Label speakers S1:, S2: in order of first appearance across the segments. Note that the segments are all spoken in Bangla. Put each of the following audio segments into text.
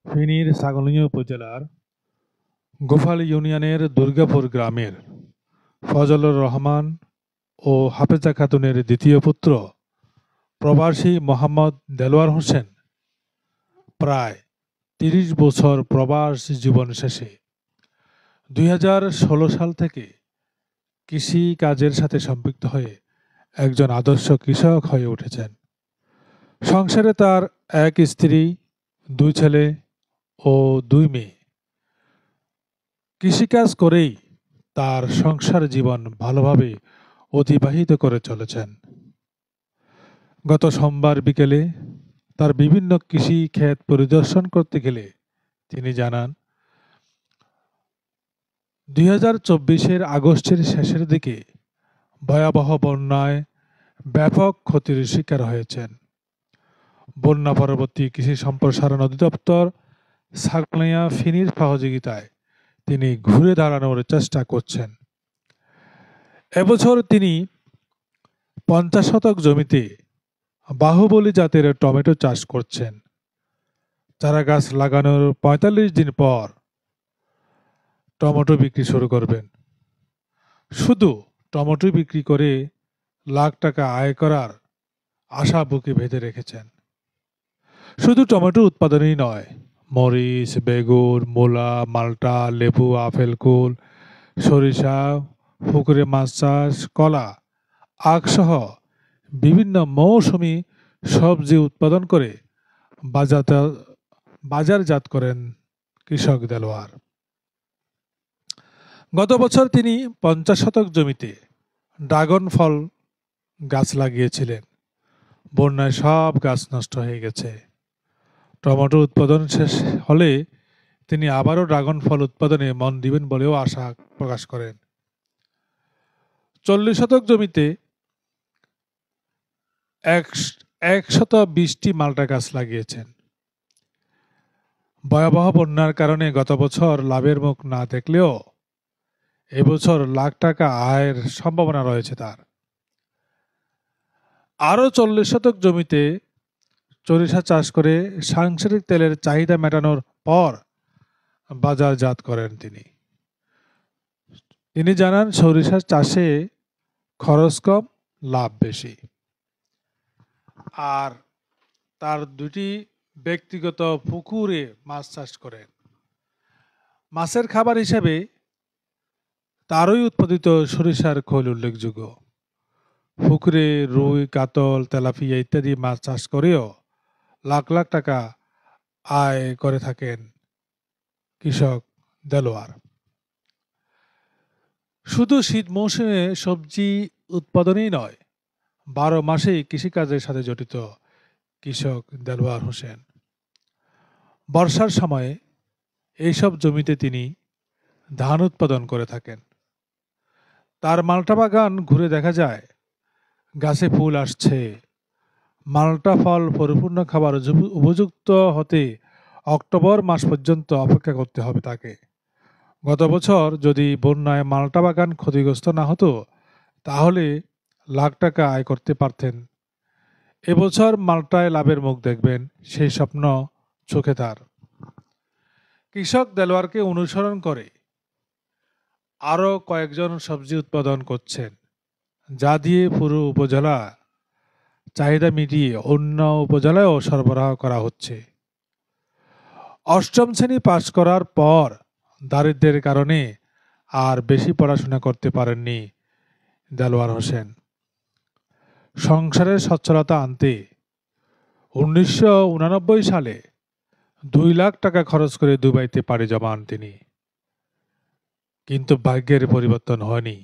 S1: ফেনীর ছাগলনাইয়া উপজেলার গোপাল ইউনিয়নের দুর্গাপুর গ্রামের ফজলুর রহমান ও হাফেজা খাতুনের দ্বিতীয় পুত্র প্রবাসী মোহাম্মদ দেলোয়ার হোসেন প্রায় ৩০ বছর প্রবাস জীবন শেষে ২০১৬ সাল থেকে কৃষি কাজের সাথে সম্পৃক্ত হয়ে একজন আদর্শ কৃষক হয়ে উঠেছেন। সংসারে তার এক স্ত্রী, ২ ছেলে ও ২ মেয়ে। কৃষিকাজ করেই তার সংসার জীবন ভালোভাবে অতিবাহিত করে চলেছেন। গত সোমবার বিকেলে তার বিভিন্ন কৃষি ক্ষেত পরিদর্শন করতে গেলে তিনি জানান, ২০২৪-এর আগস্টের শেষের দিকে ভয়াবহ বন্যায় ব্যাপক ক্ষতির শিকার হয়েছেন। বন্যা পরবর্তী কৃষি সম্প্রসারণ অধিদপ্তর ছাগলনাইয়া ফেনীর সহযোগিতায় তিনি ঘুরে দাঁড়ানোর চেষ্টা করছেন। এবছর তিনি ৫০ শতক জমিতে বাহুবলী জাতের টমেটো চাষ করছেন। চারা গাছ লাগানোর ৪৫ দিন পর টমেটো বিক্রি শুরু করবেন। শুধু টমেটো বিক্রি করে লাখ টাকা আয় করার আশা বুকে বেঁধে রেখেছেন। শুধু টমেটো উৎপাদনই নয়, মরিচ, বেগুন, মূলা, মাল্টা, লেবু, আপেল কুল, সরিষা, পুকুরে মাছ চাষ, কলা, আখসহ বিভিন্ন মৌসুমি সবজি উৎপাদন করে বাজারজাত করেন কৃষক দেলোয়ার। গত বছর তিনি ৫০ শতক জমিতে ড্রাগন ফল গাছ লাগিয়েছিলেন। বন্যায় সব গাছ নষ্ট হয়ে গেছে। টমেটো উৎপাদন শেষ হলে তিনি আবারও ড্রাগন ফল উৎপাদনে মন দিবেন বলেও আশা প্রকাশ করেন। ৪০ শতক জমিতে ১২০টি মাল্টা গাছ লাগিয়েছেন। ভয়াবহ বন্যার কারণে গত বছর লাভের মুখ না দেখলেও এবছর লাখ টাকা আয়ের সম্ভাবনা রয়েছে তার। আরও ৪০ শতক জমিতে সরিষা চাষ করে সাংসারিক তেলের চাহিদা মেটানোর পর বাজারজাত করেন তিনি। তিনি জানান, সরিষা চাষে খরচ কম, লাভ বেশি। আর তার ২টি ব্যক্তিগত পুকুরে মাছ চাষ করেন। মাছের খাবার হিসেবে তারই উৎপাদিত সরিষার খোল উল্লেখযোগ্য। পুকুরে রুই, কাতল, তেলাপিয়া ইত্যাদি মাছ চাষ করেও লাখ লাখ টাকা আয় করে থাকেন কৃষক দেলোয়ার। শুধু শীত মৌসুমে সবজি উৎপাদনই নয়, ১২ মাসেই কৃষিকাজের সাথে জড়িত কৃষক দেলোয়ার হোসেন। বর্ষার সময়ে এইসব জমিতে তিনি ধান উৎপাদন করে থাকেন। তার মাল্টা বাগান ঘুরে দেখা যায়, গাছে ফুল আসছে। মাল্টা ফল পরিপূর্ণ খাবার উপযুক্ত হতে অক্টোবর মাস পর্যন্ত অপেক্ষা করতে হবে তাকে। গত বছর যদি বন্যায় মাল্টা বাগান ক্ষতিগ্রস্ত না হতো, তাহলে লাখ টাকা আয় করতে পারতেন। এবছর মাল্টায় লাভের মুখ দেখবেন, সেই স্বপ্ন চোখে তার। কৃষক দেলোয়ারকে অনুসরণ করে আরও কয়েকজন সবজি উৎপাদন করছেন, যা দিয়ে পুরো উপজেলা চাহিদা মিটিয়ে অন্য উপজেলায়ও সরবরাহ করা হচ্ছে। ৮ম শ্রেণী পাশ করার পর দারিদ্র্যের কারণে আর বেশি পড়াশোনা করতে পারেননি দেলোয়ার হোসেন। সংসারের সচ্ছলতা আনতে ১৯৮৯ সালে ২ লাখ টাকা খরচ করে দুবাইতে পাড়ি জমান তিনি। কিন্তু ভাগ্যের পরিবর্তন হয়নি।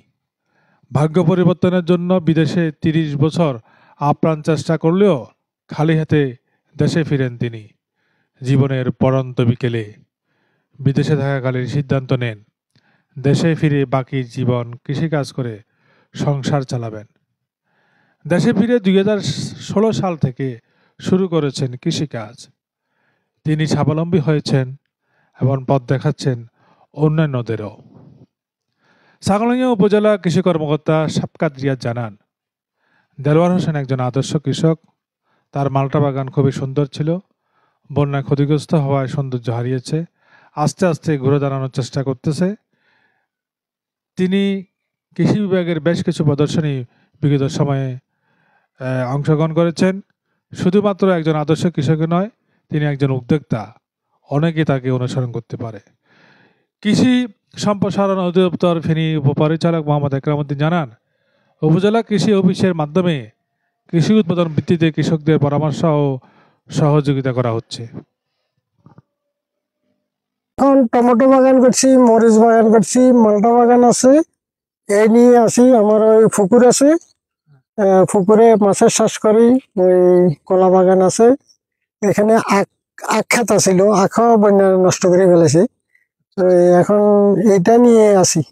S1: ভাগ্য পরিবর্তনের জন্য বিদেশে ৩০ বছর আপ্রাণ চেষ্টা করলেও খালি হাতে দেশে ফিরেন তিনি। জীবনের পড়ন্ত বিকেলে বিদেশে থাকাকালীন সিদ্ধান্ত নেন, দেশে ফিরে বাকি জীবন কৃষিকাজ করে সংসার চালাবেন। দেশে ফিরে ২০১৬ সাল থেকে শুরু করেছেন কৃষিকাজ। তিনি স্বাবলম্বী হয়েছেন এবং পথ দেখাচ্ছেন অন্যান্যদেরও। ছাগলনাইয়া উপজেলা কৃষি কর্মকর্তা সাবকাত রিয়াদ জানান, দেলোয়ার হোসেন একজন আদর্শ কৃষক। তার মাল্টা বাগান খুবই সুন্দর ছিল। বন্যায় ক্ষতিগ্রস্ত হওয়ায় সৌন্দর্য হারিয়েছে, আস্তে আস্তে ঘুরে দাঁড়ানোর চেষ্টা করতেছে। তিনি কৃষি বিভাগের বেশ কিছু প্রদর্শনী বিগত সময়ে অংশগ্রহণ করেছেন। শুধুমাত্র একজন আদর্শ কৃষক নয়, তিনি একজন উদ্যোক্তা। অনেকে তাকে অনুসরণ করতে পারে। কৃষি সম্প্রসারণ অধিদপ্তর ফেনী উপপরিচালক মোহাম্মদ একরামউদ্দিন জানান, উপজেলা কৃষি অফিসের মাধ্যমে কৃষি উৎপাদন বৃদ্ধিতে কৃষকদের পরামর্শ ও সহযোগিতা করা হচ্ছে।
S2: এখন টমেটো বাগান করছি, মরিচ বাগান করছি, মালটা বাগান আছে। এই নিয়ে আসি। আমার ওই পুকুর আছে, পুকুরে মাছের চাষ করি। ওই কলা বাগান আছে। এখানে আখ ক্ষেত ছিল, আখও বন্যা নষ্ট করে ফেলেছে। এখন এটা নিয়ে আসি।